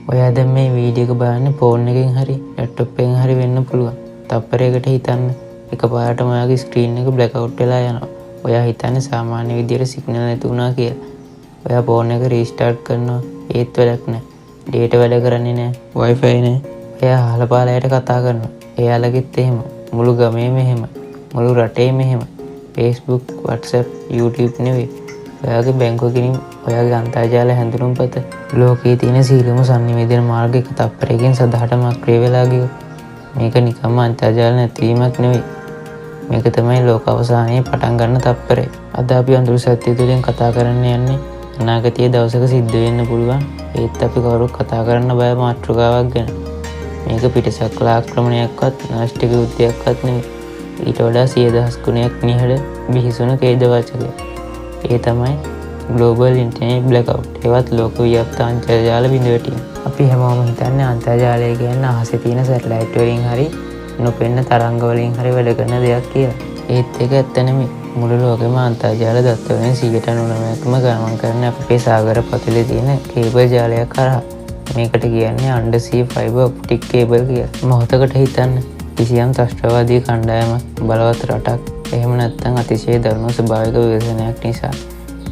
ඔයා දැන් මේ වීඩියෝ එක බලන්නේ ෆෝන් එකෙන් හරි ලැප්ටොප් එකෙන් හරි වෙන්න පුළුවන්. තප්පරයකට හිතන්න එකපාරටම ඔයාගේ ස්ක්‍රීන් එක බ්ලැක් අවුට් වෙලා යනවා. ඔයා හිතන්නේ සාමාන්‍ය විදියට සිග්නල් නැති වුණා කියලා. ඔයා ෆෝන් එක රීස්ටාර්ට් කරනවා ඒත් වැඩක් නැහැ. ඩේටා වැඩ කරන්නේ නැහැ. Wi-Fi නැහැ. ඔයා අහලපාලයට කතා කරනවා. එයාලගෙත් එහෙම. මුළු ගමේම එහෙම. මුළු රටේම එහෙම. Facebook, WhatsApp, YouTube නෙවෙයි. ඔයාගේ බැංකුව ගිණින් ඔයාගේ අන්තර්ජාල හැඳුනුම්පත ලෝකයේ තියෙන සීලම sannivedana මාර්ග එක තප්පරයකින් සදහටම අක්‍රිය වෙලා ගියොත් මේක නිකම්ම අන්තර්ජාල නැතිවීමක් නෙවෙයි. මේක තමයි ලෝක අවසානයේ පටන් ගන්න තප්පරය. අද අපි අඳුරු සත්‍ය තුළින් කතා කරන්න යන්නේ අනාගතයේ දවසක සිද්ධ වෙන්න පුළුවන් ඒත් අපි කවුරුත් කතා කරන්න බය මාතෘකාවක් ගැන. මේක පිටසක්ල ආක්‍රමණයක්වත් නාස්තික යුද්ධයක්වත් නෙවෙයි. ඊට වඩා 100,000 ගුණයක් නිහඬ බිහිසුණු ඛේද වාචකයක්. ඒ තමයි ග්ලෝබල් ඉන්ටර්නෙට් බ්ලැක්අවුට්. ඒවත් ලෝක ව්‍යාප්ත අන්තර්ජාල බිඳවැටීම. අපි හැමෝම හිතන්නේ අන්තර්ජාලය කියන්නේ අහසේ තියෙන සැටලයිට් වලින් හරි නොපෙනෙන තරංග වලින් හරි වැඩ කරන දෙයක් කියලා. ඒත් ඒක ඇත්ත නෙමෙයි. මුළු ලෝකෙම අන්තර්ජාල දත්ත වලින් 99%ක්ම ගමන් කරන අපේ සාගර පතුලේ තියෙන කේබල් ජාලයක් හරහා. මේකට කියන්නේ අන්ඩර්සී ෆයිබර් ඔප්ටික් කේබල් කියලා. මොහොතකට හිතන්න කිසියම් ත්‍රස්තවාදී කණ්ඩායමක් බලවත් රටක් එහෙම නැත්නම් අතිශය දරුණු ස්වභාවික විවේචනයක් නිසා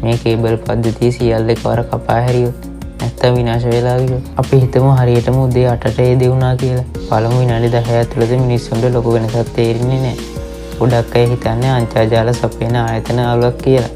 මේ කේබල් පද්ධතිය සියල්ල එකවර කපා හැරියොත් නැත්නම් විනාශ වෙලා ගියොත් අපි හිතමු හරියටම උදේ 8ට ඒ දෙවුනා කියලා. පළමු විනාඩි 10 ඇතුළත මිනිස්සුන්ට ලොකු වෙනසක් තේරෙන්නේ නැහැ. ගොඩක් අය හිතන්නේ අන්තර්ජාල සපයන ආයතන අවුලක් කියලා.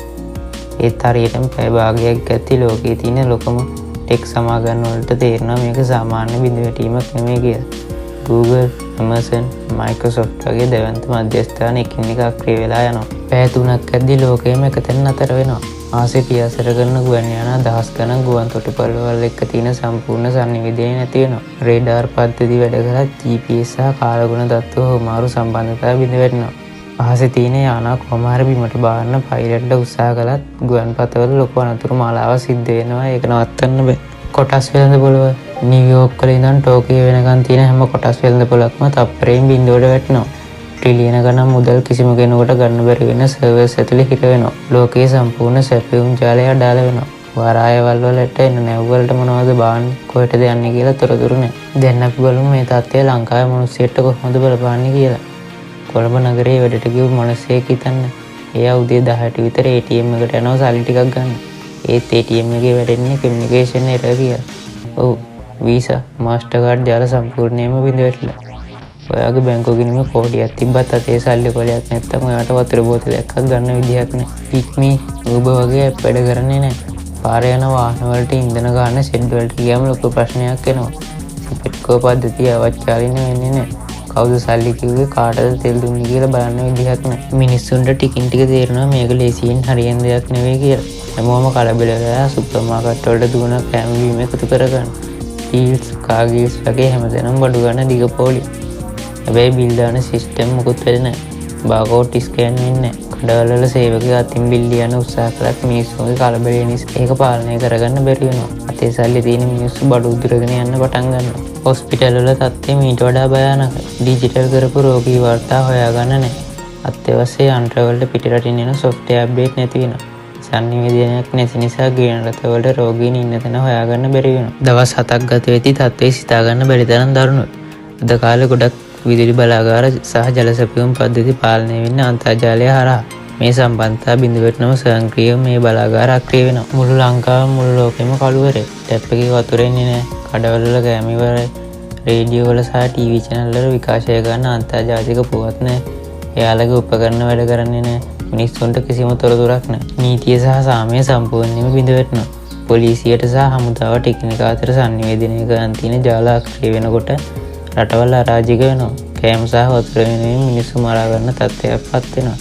ඒත් හරියටම පැය භාගයක් ගත්තී ලෝකයේ තියෙන ලොකම ටෙක් සමාගම් වලට තේරෙනවා මේක සාමාන්‍ය බිඳවැටීමක් නෙමෙයි කියලා. Google, Amazon, Microsoft වගේ දැවැන්ත මධ්‍යස්ථාන එකින් එක අක්‍රිය වෙලා යනවා. පැය 3ක් ඇද්දි ලෝකයේම එකතැන නතර වෙනවා. ආසේ පියාසර කරන ගුවන් යානා දහස් ගණන් ගුවන් තොටුපළවල් එක්ක තියෙන සම්පූර්ණ sannivedana නැති වෙනවා. රේඩාර් පද්ධති වැඩ කරලා GPS සහ කාලගුණ තත්ත්ව හොමාරු සම්බන්ධතාව බිඳ වැටෙනවා. ආසේ තියෙන යානා කොහොම හරි බිමට බාන්න පයිලට්ලා උත්සාහ කළත් ගුවන් පතවල ලොකු අනතුරු මාලාවක් සිද්ධ වෙනවා. ඒක නවත්තන්න බෑ. කොටස් වෙළඳ පොළව නිව්යෝක් වල ඉඳන් ටෝකියෝ වෙනකන් තියෙන හැම කොටස් වෙළඳ පොළක්ම තප්පරයෙන් බිඳුවට වැටෙනවා. ට්‍රිලියන ගණන් මුදල් කිසිම කෙනෙකුට ගන්න බැරි වෙන සර්වර්ස් ඇතුලේ හිට වෙනවා. ලෝකයේ සම්පූර්ණ සැපයුම් ජාලය අඩාල වෙනවා. වරායවල් වලට එන නැව් වලට මොනවද බාන්නේ කොහෙටද යන්නේ කියලා තොරතුරු නැහැ. දැන් අපි බලමු මේ තත්ත්වය ලංකාවේ මිනිස්සුන්ට කොහොමද බලපාන්නේ කියලා. කොළඹ නගරයේ වැඩට ගිය මිනිස්සෙක් හිතන්න. එයා උදේ 10ට විතර ATM එකට යනවා සල්ලි ටිකක් ගන්න. ඒත් ATM එකේ වැඩෙන්නේ කමියුනිකේෂන් එරර් කියලා. ඔව් වීසා මාස්ටර්කාඩ් ජාල සම්පූර්ණයෙන්ම බිඳ වැටිලා. ඔයාගේ බැංකුව ගිණුමේ කෝටියක් තිබ්බත් අතේ සල්ලි කොලයක් නැත්තම් ඔයාට වතුර බෝතලයක් ගන්න විදිහක් නැහැ. පික්මි Uber වගේ ඇප් වැඩ කරන්නේ නැහැ. පාරේ යන වාහන වලට ඉන්ධන ගන්න ෂෙඩ් වලට ගියාම ලොකු ප්‍රශ්නයක් එනවා. සිපෙට්කෝ පද්ධතිය අවචාරින වෙන්නේ නැහැ. කවුද සල්ලි කිව්වේ කාටද තෙල් දුන්නේ කියලා බලන්න විදිහක් නැහැ. මිනිස්සුන්ට ටිකින් ටික තේරෙනවා මේක ලේසියෙන් හරියන දෙයක් නෙවෙයි කියලා. හැමෝම කලබල වෙලා සුපර් මාකට් වලට දුවන කැම බීම එකතු කරගන්න. ටීල්ස් කාගීස් වගේ හැමදේම බඩු ගන්න දිග පොලි. හැබැයි බිල් දාන සිස්ටම් මොකුත් වෙන්නේ නැහැ. බාකෝඩ් ස්කෑන් වෙන්නේ නැහැ. කඩවල වල සේවකයා අතින් බිල් ලියන්න උත්සාහ කළත් මිනිස්සුන්ගේ කලබලය නිසා ඒක පාලනය කරගන්න බැරි වෙනවා. අතේ සල්ලි තියෙන මිනිස්සු බඩු උදුරගෙන යන්න පටන් ගන්නවා. හොස්පිටල් වල තත්ත්වය මීට වඩා භයානකයි. ඩිජිටල් කරපු රෝගී වාර්තා හොයාගන්න නැහැ. අත්‍යවශ්‍ය යන්ත්‍ර වලට පිටරටින් එන සොෆ්ට්වෙයාර් අප්ඩේට් නැති වෙනවා. sannivedanayak නැති නිසා ගේන රටවල රෝගීන් ඉන්න තැන හොයාගන්න බැරි වෙනවා. දවස් 7ක් ගත වෙති තත්ත්වය සිතා ගන්න බැරි තරම් දරුණුයි. අද කාලේ ගොඩක් විදුලි බලාගාර සහ ජල සැපයුම් පද්ධති පාලනය වෙන්නේ අන්තර්ජාලය හරහා. මේ සම්බන්ධතා බිඳ වැටෙනම ස්වයංක්‍රීයව මේ බලාගාර අක්‍රිය වෙනවා. මුළු ලංකාවම මුළු ලෝකෙම කළුවරේ. ටැප් එකේ වතුර එන්නේ නැහැ. කඩවල වල කැම ඉවරයි. රේඩියෝ වල සහ ටීවී channel වල විකාශය ගන්න අන්තර්ජාතික පුවත් නැහැ. එයාලගේ උපකරණ වැඩ කරන්නේ නැහැ. මිනිස්සුන්ට කිසිම තොරතුරක් නැහැ. නීතිය සහ සාමය සම්පූර්ණයෙන්ම බිඳ වැටෙනවා. පොලිසියට සහ හමුදාවට එකිනෙක අතර sannivedanaya කරන් තියෙන ජාල අක්‍රිය වෙනකොට රටවල් අරාජික වෙනවා. කෑම සහ වතුර වෙනුවෙන් මිනිස්සු මරා ගන්න තත්ත්වයක්පත් වෙනවා.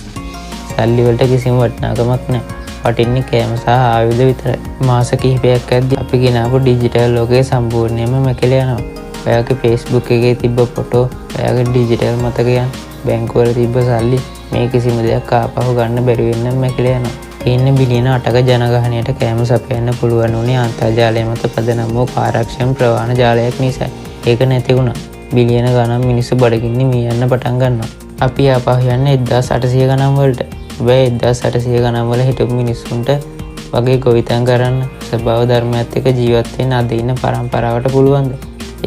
සල්ලි වලට කිසිම වටිනාකමක් නැහැ. වටින්නේ කෑම සහ ආයුධ විතරයි. මාස කිහිපයක් ඇද්දි අපි ගෙනාවු ඩිජිටල් ලෝකයේ සම්පූර්ණයෙන්ම මැකිලා යනවා. ඔයාගේ Facebook එකේ තිබ්බ ෆොටෝ, ඔයාගේ ඩිජිටල් මතකයන්, බැංකුවල තිබ්බ සල්ලි මේ කිසිම දෙයක් ආපහු ගන්න බැරි වෙන්න මැකිලා යනවා. ඉන්න බිලියන 8ක ජනගහනයට කෑම සපයන්න පුළුවන් උනේ අන්තර්ජාලය මත පදනම් වූ කාර්යක්ෂම ප්‍රවාහන ජාලයක් නිසායි. ඒක නැති වුණා. බිලියන ගණන් මිනිස්සු බඩගින්නේ මිය යන්න පටන් ගන්නවා. අපි ආපහු යන්නේ 1800 ගණන් වලට. හැබැයි 1800 ගණන් වල හිටපු මිනිස්සුන්ට වගේ ගොවිතැන් කරන්න ස්වභාව ධර්මයත් එක්ක ජීවත් වෙන්න අද ඉන්න පරම්පරාවට පුළුවන්ද?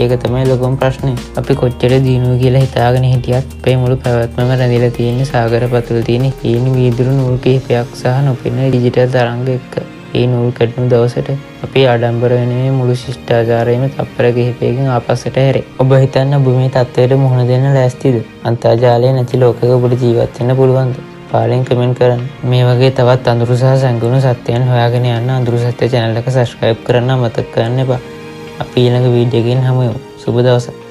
ඒක තමයි ලොකුම ප්‍රශ්නේ. අපි කොච්චර දිනුව කියලා හිතාගෙන හිටියත් අපේ මුළු පැවැත්මම රැඳිලා තියෙන්නේ සාගර පතුල තියෙන හීන වීදුරු නූල් කිහිපයක් සහ නොපෙනෙන ඩිජිටල් තරංග එක්ක. මේ නූල් කැඩුණු දවසට අපි ආඩම්බර වෙනුවේ මුළු ශිෂ්ටාචාරයම තප්පර කිහිපයකින් ආපස්සට හැරේ. ඔබ හිතන්න ඔබ මේ තත්ත්වයට මුහුණ දෙන්න ලෑස්තිද? අන්තර්ජාලය නැති ලෝකයක ඔබට ජීවත් වෙන්න පුළුවන්ද? පාලෙන් කමෙන්ට් කරන්න. මේ වගේ තවත් අඳුරු සහ සංගුණ සත්‍යයන් හොයාගෙන යන්න අඳුරු සත්‍ය channel එක subscribe කරන්න අමතක කරන්න එපා. අපි ඊළඟ වීඩියෝ එකකින් හමු වෙමු. සුබ දවසක්.